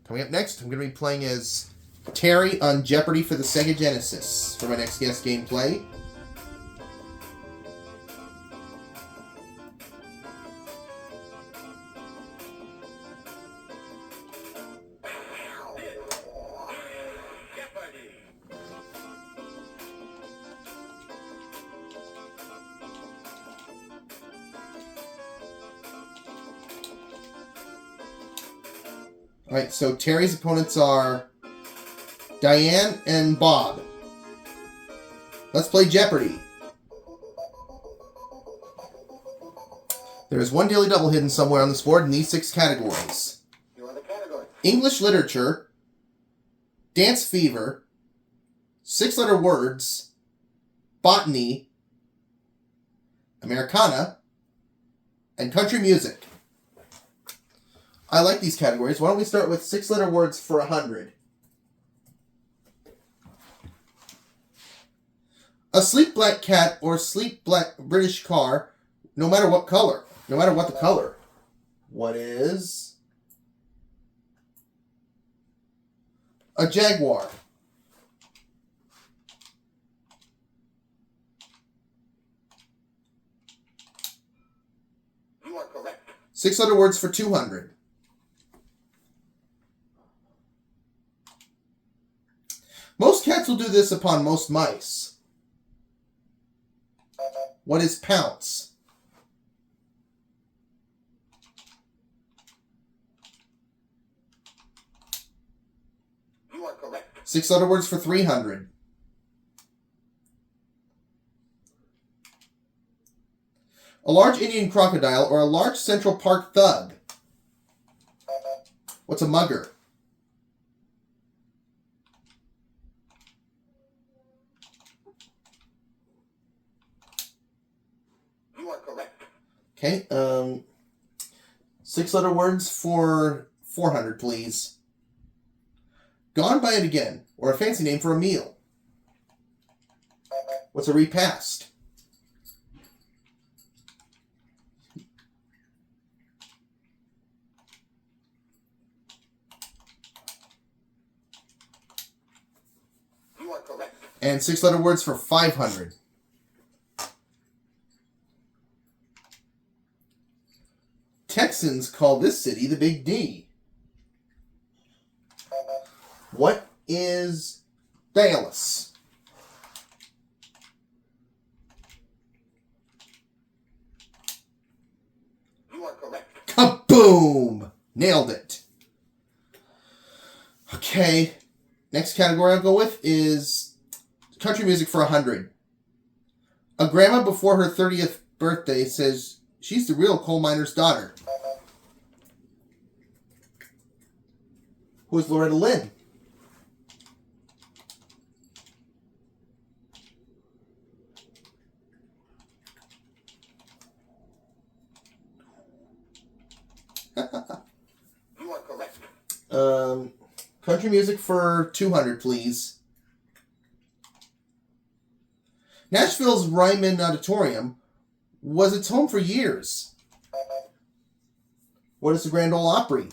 Coming up next, I'm going to be playing as Terry on Jeopardy for the Sega Genesis for my next guest gameplay. Alright, so Terry's opponents are Diane and Bob. Let's play Jeopardy! There is one daily double hidden somewhere on this board in these 6 categories. You are the category. English literature, dance fever, 6-letter words, botany, Americana, and country music. I like these categories. Why don't we start with 6-letter words for 100? A sleek black cat or sleek black British car, no matter what color. No matter what the color. What is a jaguar? You are correct. 6-letter words for 200. Most cats will do this upon most mice. What is pounce? You are correct. 6-letter words for 300. A large Indian crocodile or a large Central Park thug. What's a mugger? You are correct. Okay, 6-letter words for 400, please. Gone by it again, or a fancy name for a meal. What's a repast? You are correct. And 6-letter words for 500. Texans call this city the Big D. What is Dallas? You are correct. Kaboom! Nailed it. Okay, next category I'll go with is country music for 100. A grandma before her 30th birthday says she's the real coal miner's daughter. Who is Loretta Lynn? You are correct. Country music for 200, please. Nashville's Ryman Auditorium was its home for years. What is the Grand Ole Opry?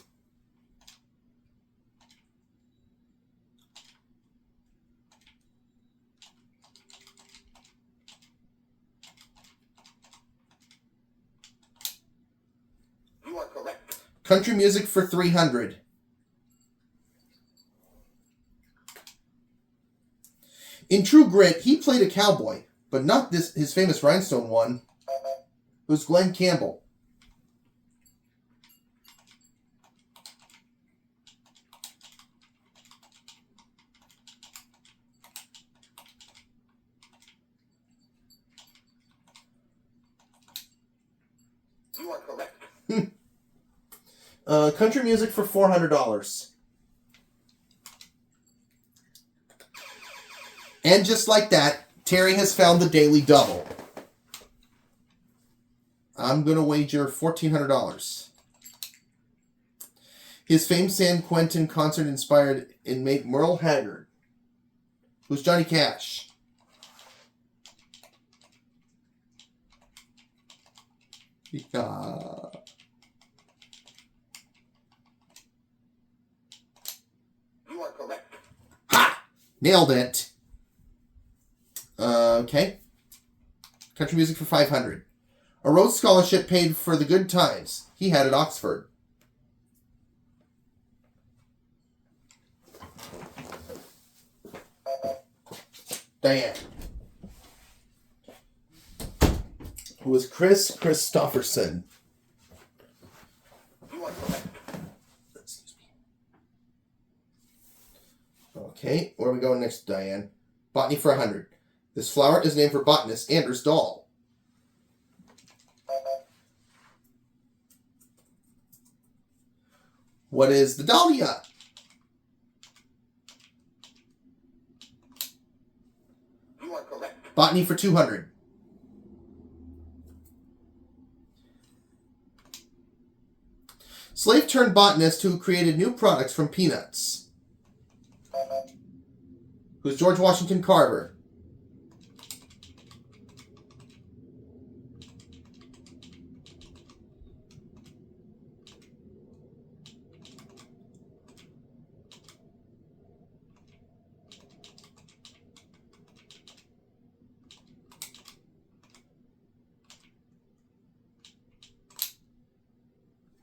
You are correct. Country music for 300. In True Grit, he played a cowboy, but not his famous rhinestone one. It was Glenn Campbell. You are correct. Country music for $400. And just like that, Terry has found the daily double. I'm going to wager $1,400. His famed San Quentin concert inspired inmate Merle Haggard. Who's Johnny Cash? Yeah. Nailed it. Okay. Country music for 500. A Rhodes Scholarship paid for the good times he had at Oxford. Diane. Who was Chris Christopherson. You are correct. Excuse me. Okay, where are we going next, Diane? Botany for 100. This flower is named for botanist Anders Dahl. What is the dahlia? You are correct. Botany for 200. Slave turned botanist who created new products from peanuts. Who's George Washington Carver?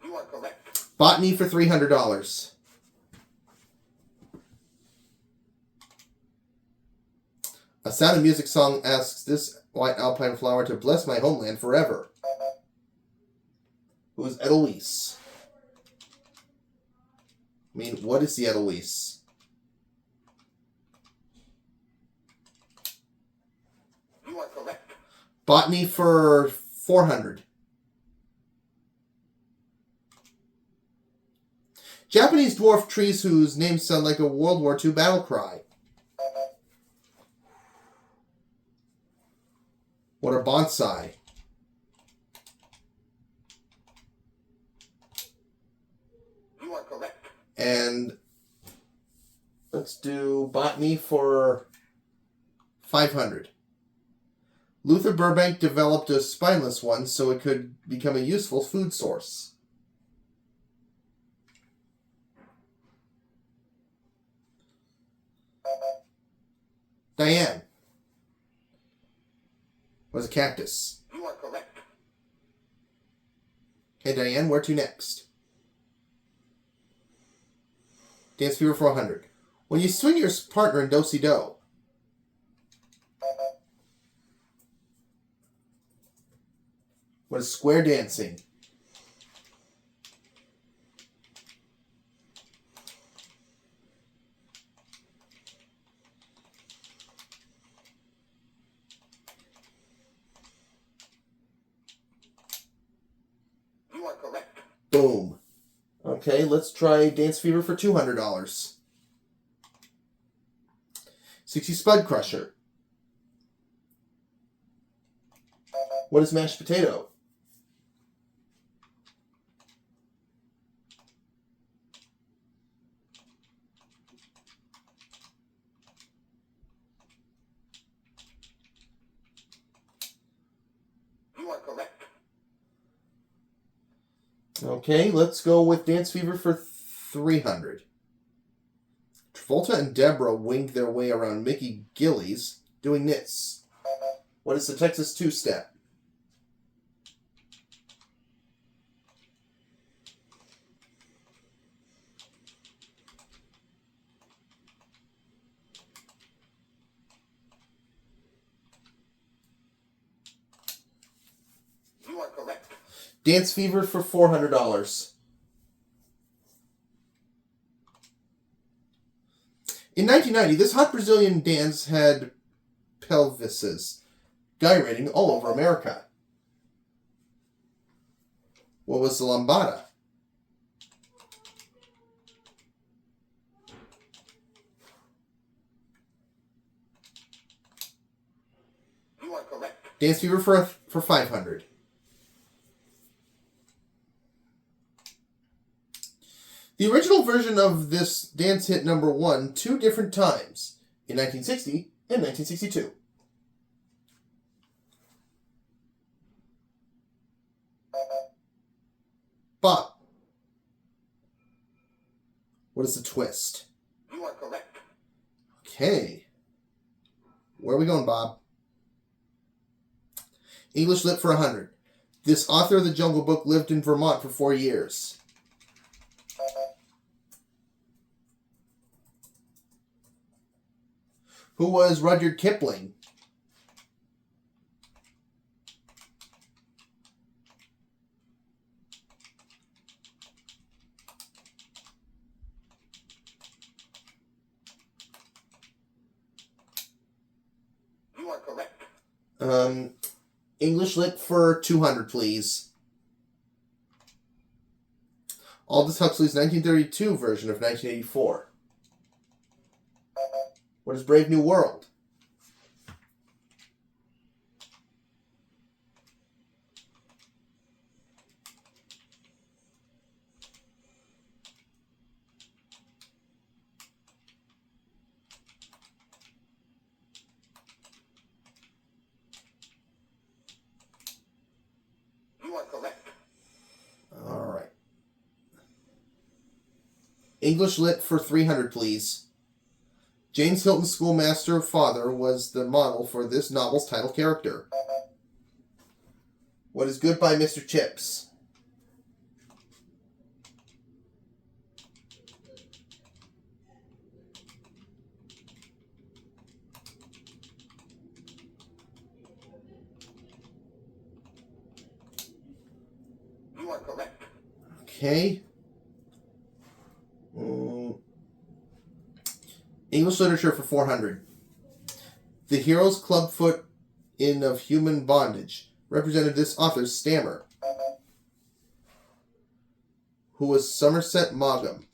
You are correct. Botany for $300. A Sound of Music song asks this white alpine flower to bless my homeland forever. Who is Edelweiss? I mean, what is the Edelweiss? You are correct. Botany for 400. Japanese dwarf trees whose names sound like a World War II battle cry. What are bonsai? You are correct. And let's do botany for 500. Luther Burbank developed a spineless one so it could become a useful food source. Diane. Was a cactus. You are correct. Okay, Diane, where to next? Dance Fever for 100. When you swing your partner in do-si-do. What is square dancing? You are correct. Boom. Okay, let's try Dance Fever for $200. 60 Spud Crusher. What is mashed potato? You are correct. Okay, let's go with Dance Fever for 300. Travolta and Deborah winged their way around Mickey Gillies doing this. What is the Texas two-step? You are correct. Dance Fever for $400. In 1990, this hot Brazilian dance had pelvises gyrating all over America. What was the lambada? You are correct. Dance Fever for 500. The original version of this dance hit number 1 two different times, in 1960 and 1962. Bop. What is the twist? You are correct. Okay. Where are we going, Bob? English lit for 100. This author of the Jungle Book lived in Vermont for 4 years. Who was Rudyard Kipling? You are correct. English lit for 200, please. Aldous Huxley's 1932 version of 1984. What is Brave New World? You are correct. All right. English lit for 300, please. James Hilton's schoolmaster father was the model for this novel's title character. What is Goodbye, Mr. Chips? You are correct. Okay. English literature for 400. The hero's clubfoot in Of Human Bondage represented this author's stammer, who was Somerset Maugham.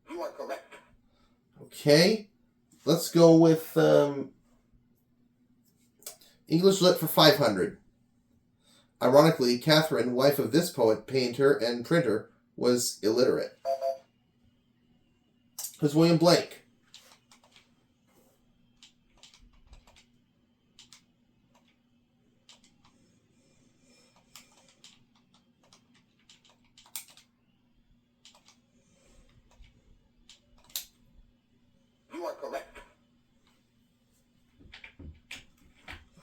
You are correct. Okay. Let's go with English lit for 500. Ironically, Catherine, wife of this poet, painter, and printer, was illiterate. Who's William Blake? You are correct.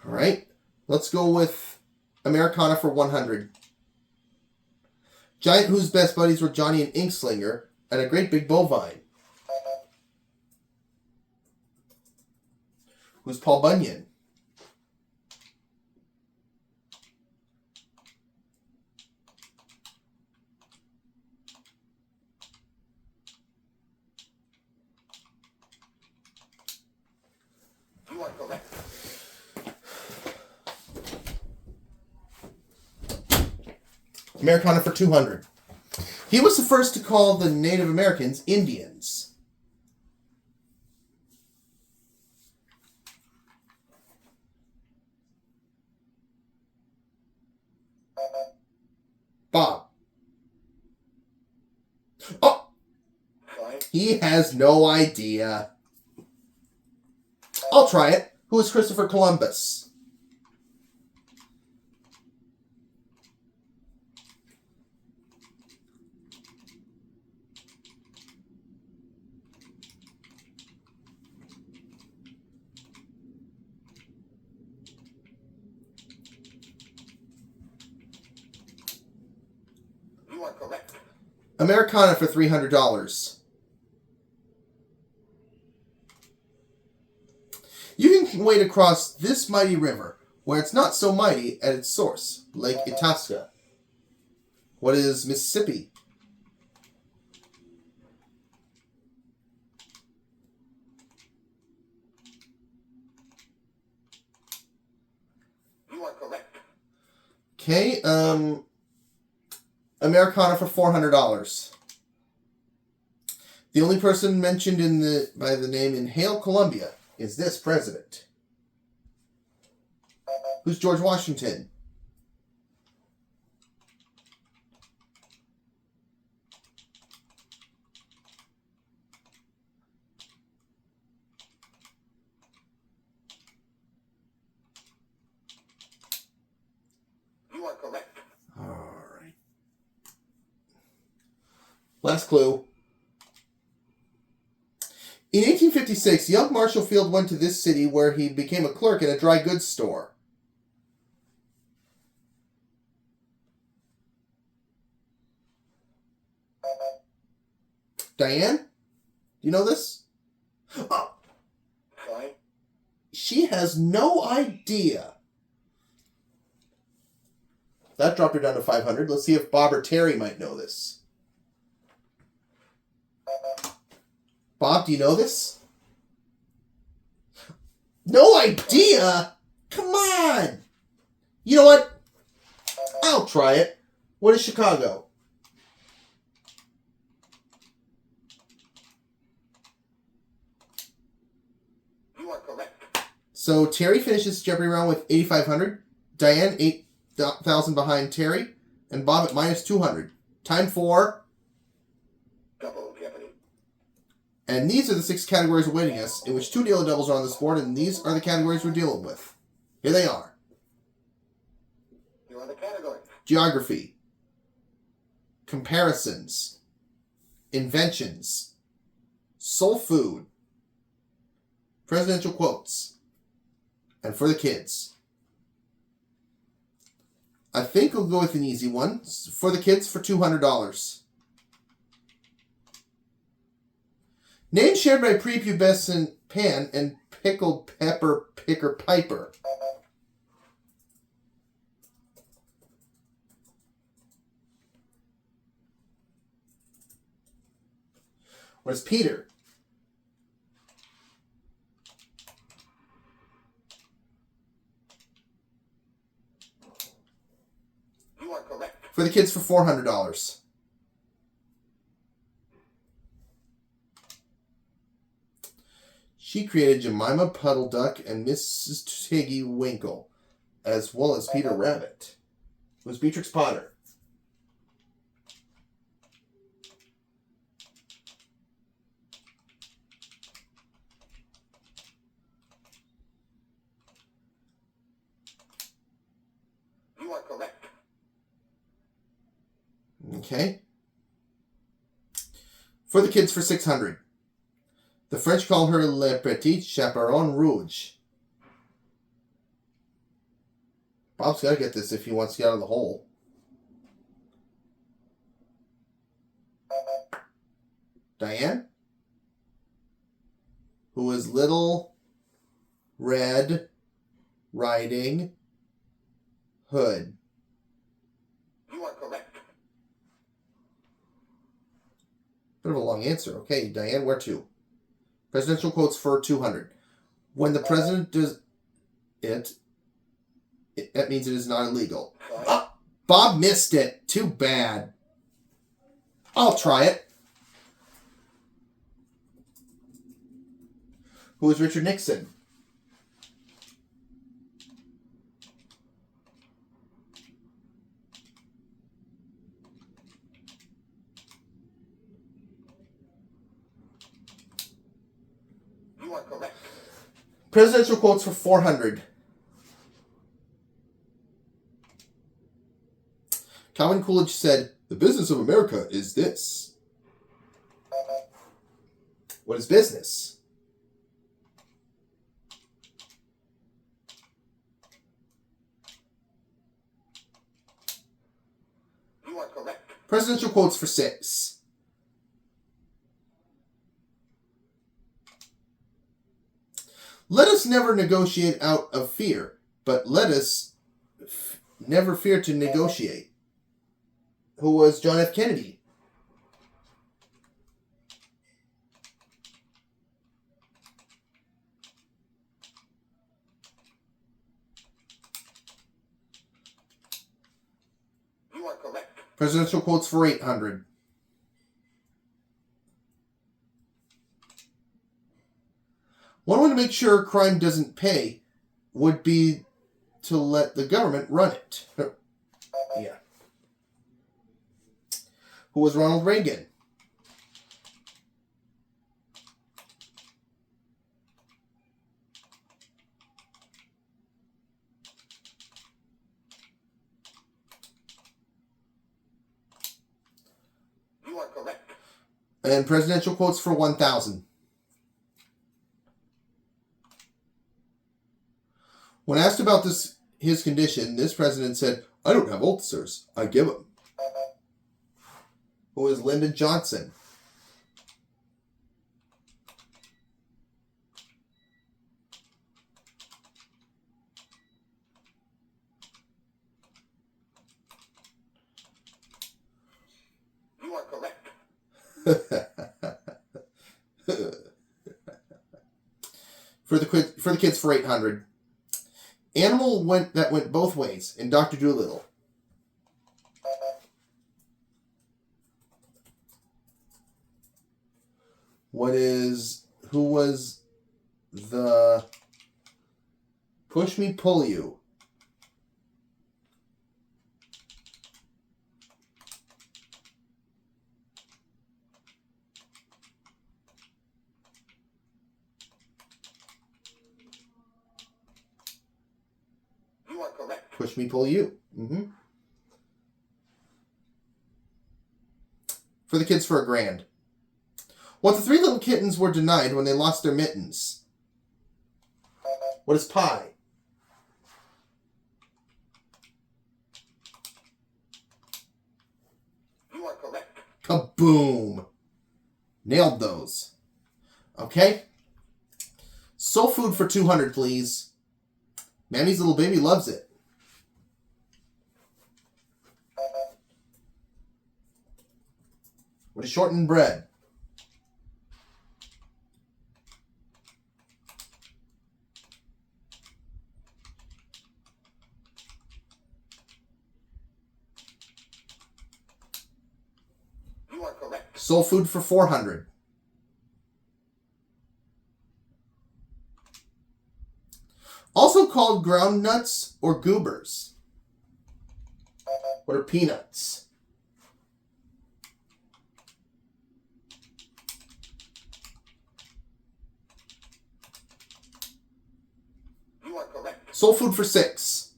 All right. Let's go with Americana for 100. Giant whose best buddies were Johnny and Inkslinger, and a great big bovine. Who's Paul Bunyan? You are correct. Americana for 200. He was the first to call the Native Americans Indians. Bob. Oh, Fine. he has no idea. I'll try it. Who is Christopher Columbus? You are correct. Americana for $300. You can wade across this mighty river, where it's not so mighty at its source, Lake Itasca. What is Mississippi? You are correct. Okay, Americana for $400. The only person mentioned by the name in Hail Columbia is this president. Who's George Washington? Last clue. In 1856, young Marshall Field went to this city where he became a clerk in a dry goods store. Diane? Do you know this? Oh, Sign. she has no idea. That dropped her down to 500. Let's see if Bob or Terry might know this. Bob, do you know this? No idea? Come on! You know what? I'll try it. What is Chicago? You are correct. So Terry finishes Jeopardy round with 8,500. Diane, 8,000 behind Terry. And Bob at minus 200. Time for... Double Jeopardy. And these are the 6 categories awaiting us, in which 2 dealer doubles are on this board, and these are the categories we're dealing with. Here they are. You are the category. Geography. Comparisons. Inventions. Soul food. Presidential quotes. And for the kids. I think we'll go with an easy one. For the kids for $200. Name shared by prepubescent Pan and pickled pepper picker Piper. Where's Peter? You are correct. For the kids for $400. She created Jemima Puddle Duck and Mrs. Tiggy Winkle, as well as Peter Rabbit. Who's Beatrix Potter? You are correct. Okay. For the kids for $600. The French call her Le Petit Chaperon Rouge. Bob's got to get this if he wants to get out of the hole. Diane? Who is Little Red Riding Hood? You are correct. Bit of a long answer. Okay, Diane, where to? Presidential quotes for 200. When the president does it, that means it is not illegal. Ah, Bob missed it. Too bad. I'll try it. Who is Richard Nixon? You are correct. Presidential quotes for 400. Calvin Coolidge said, "The business of America is this." What is business? You are correct. Presidential quotes for 6. Let us never negotiate out of fear, but let us never fear to negotiate. Who was John F. Kennedy? You are correct. Presidential quotes for 800. One way to make sure crime doesn't pay would be to let the government run it. Yeah. Who was Ronald Reagan? You are correct. And presidential quotes for 1,000. When asked about his condition, this president said, "I don't have ulcers. I give them." Who is Lyndon Johnson? You are correct. For the kids for 800. Animal that went both ways in Dr. Dolittle. Who was the push me pull you? You are correct. Push me pull you. Mm-hmm. For the kids for $1,000. What the three little kittens were denied when they lost their mittens? What is pie? You are correct. Kaboom! Nailed those. Okay. Soul food for 200, please. Mammy's little baby loves it. What is shortened bread? You are correct. Soul food for 400. Also called ground nuts or goobers. What are peanuts? You are correct. Soul food for 6.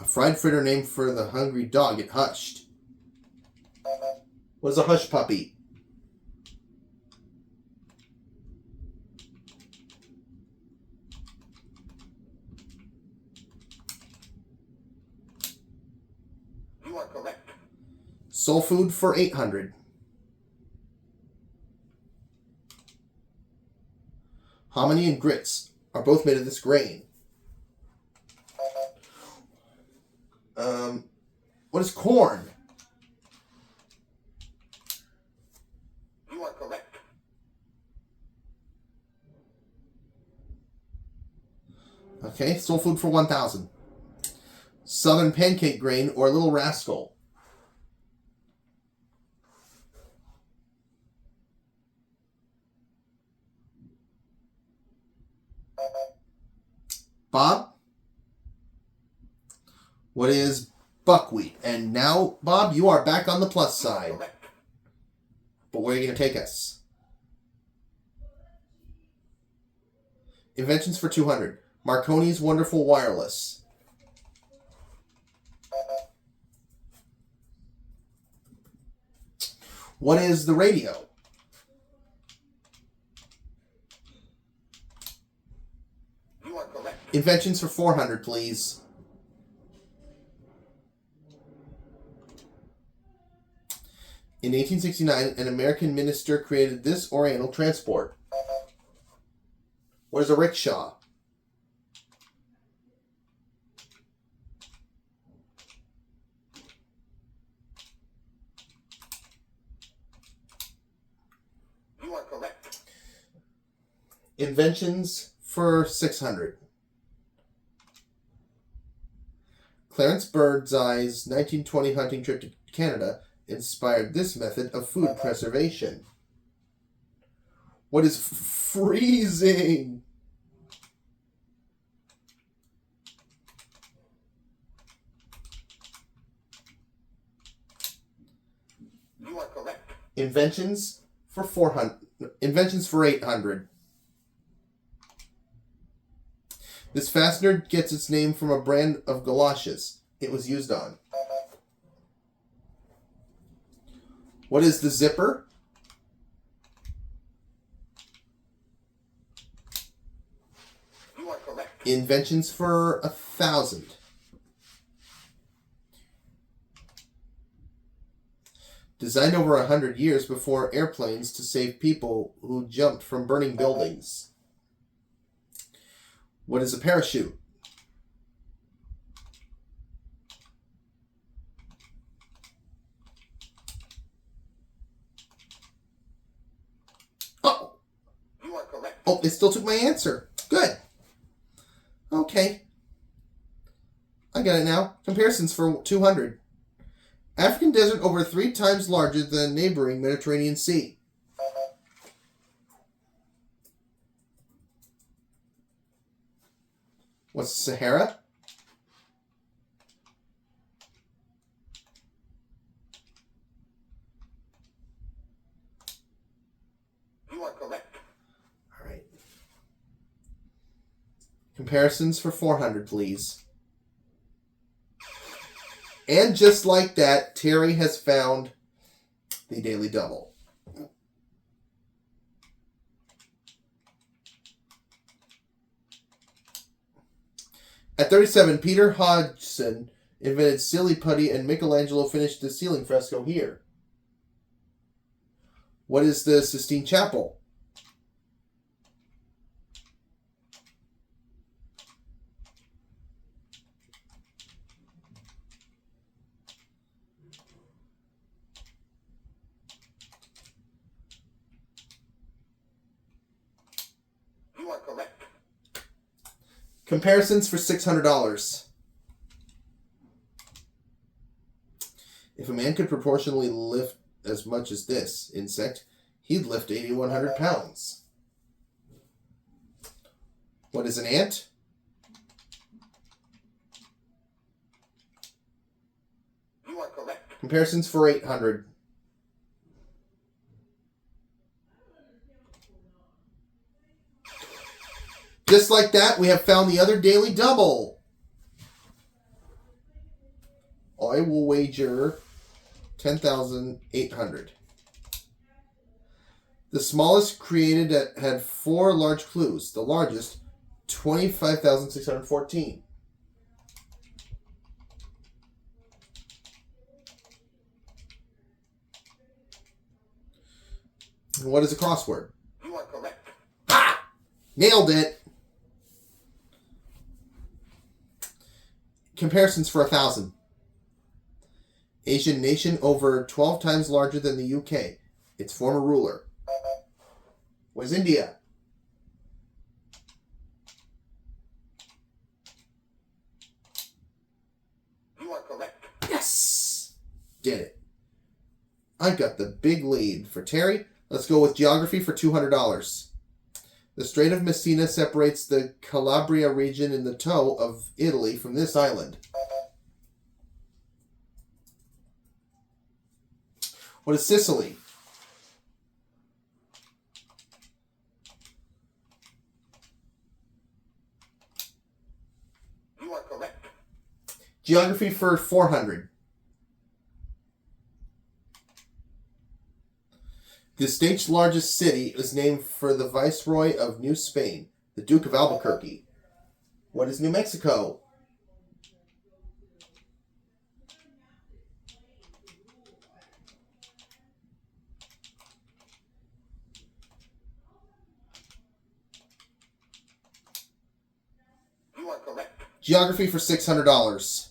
A fried fritter named for the hungry dog it hushed. What is a hush puppy? You are correct. Soul food for 800. Hominy and grits are both made of this grain. What is corn? You are correct. Okay, soul food for 1,000. Southern pancake grain or little rascal. Bob? What is buckwheat? And now, Bob, you are back on the plus side. Correct. But where are you going to take us? Inventions for 200. Marconi's Wonderful Wireless. What is the radio? You are correct. Inventions for 400, please. In 1869, an American minister created this Oriental transport. What is a rickshaw? You are correct. Inventions for 600. Clarence Birdseye's 1920 hunting trip to Canada inspired this method of food preservation. What is freezing? You are correct. Inventions for 400. Inventions for 800. This fastener gets its name from a brand of galoshes it was used on. What is the zipper? You are correct. Inventions for 1,000. Designed over 100 years before airplanes to save people who jumped from burning buildings. What is a parachute? Oh! You are correct. Oh, it still took my answer. Good. Okay. I got it now. Comparisons for 200. African desert over 3 times larger than neighboring Mediterranean Sea. What's the Sahara? You are correct. All right. Comparisons for 400, please. And just like that, Terry has found the Daily Double. At 37, Peter Hodgson invented silly putty and Michelangelo finished the ceiling fresco here. What is the Sistine Chapel? You are correct. Comparisons for $600. If a man could proportionally lift as much as this insect, he'd lift 8,100 pounds. What is an ant? You are correct. Comparisons for 800. Just like that, we have found the other Daily Double. I will wager 10,800. The smallest created had 4 large clues. The largest, 25,614. What is a crossword? You are correct. Ah! Nailed it. Comparisons for 1,000. Asian nation over 12 times larger than the UK. Its former ruler was India. You are correct. Yes! Did it. I got the big lead for Terry. Let's go with geography for $200. The Strait of Messina separates the Calabria region in the toe of Italy from this island. What is Sicily? You are correct. Geography for 400. The state's largest city is named for the Viceroy of New Spain, the Duke of Albuquerque. What is New Mexico? You are correct. Geography for $600.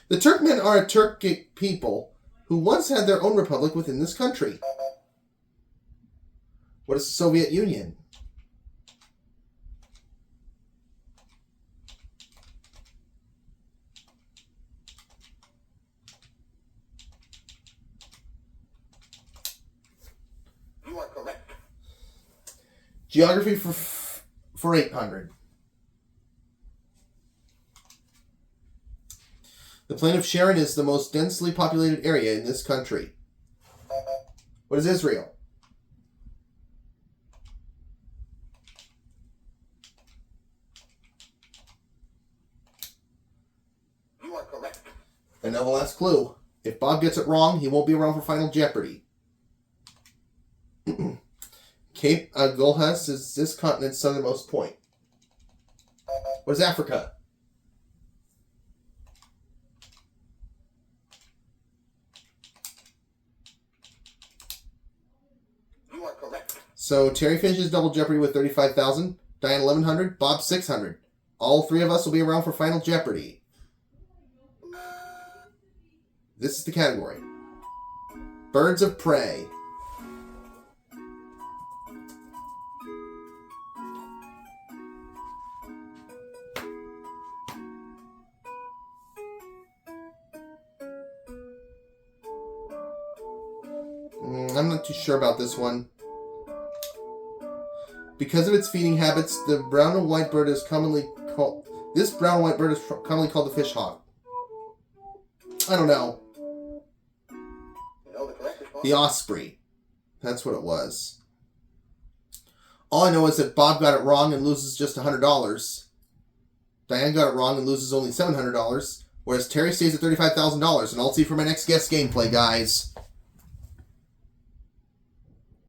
The Turkmen are a Turkic people who once had their own republic within this country. What is the Soviet Union? You are correct. Geography for 800. The plain of Sharon is the most densely populated area in this country. What is Israel? You And now the last clue. If Bob gets it wrong, he won't be around for Final Jeopardy. Cape Agulhas is this continent's southernmost point. What is Africa? You are correct. So Terry finishes Double Jeopardy with 35,000, Diane 1,100, Bob 600. All three of us will be around for Final Jeopardy. This is the category. Birds of prey. I'm not too sure about this one. Because of its feeding habits, the brown and white bird is commonly called... This brown and white bird is commonly called the fish hawk. I don't know. You know the correct response? The osprey. That's what it was. All I know is that Bob got it wrong and loses just $100. Diane got it wrong and loses only $700. Whereas Terry stays at $35,000. And I'll see you for my next guest gameplay, guys.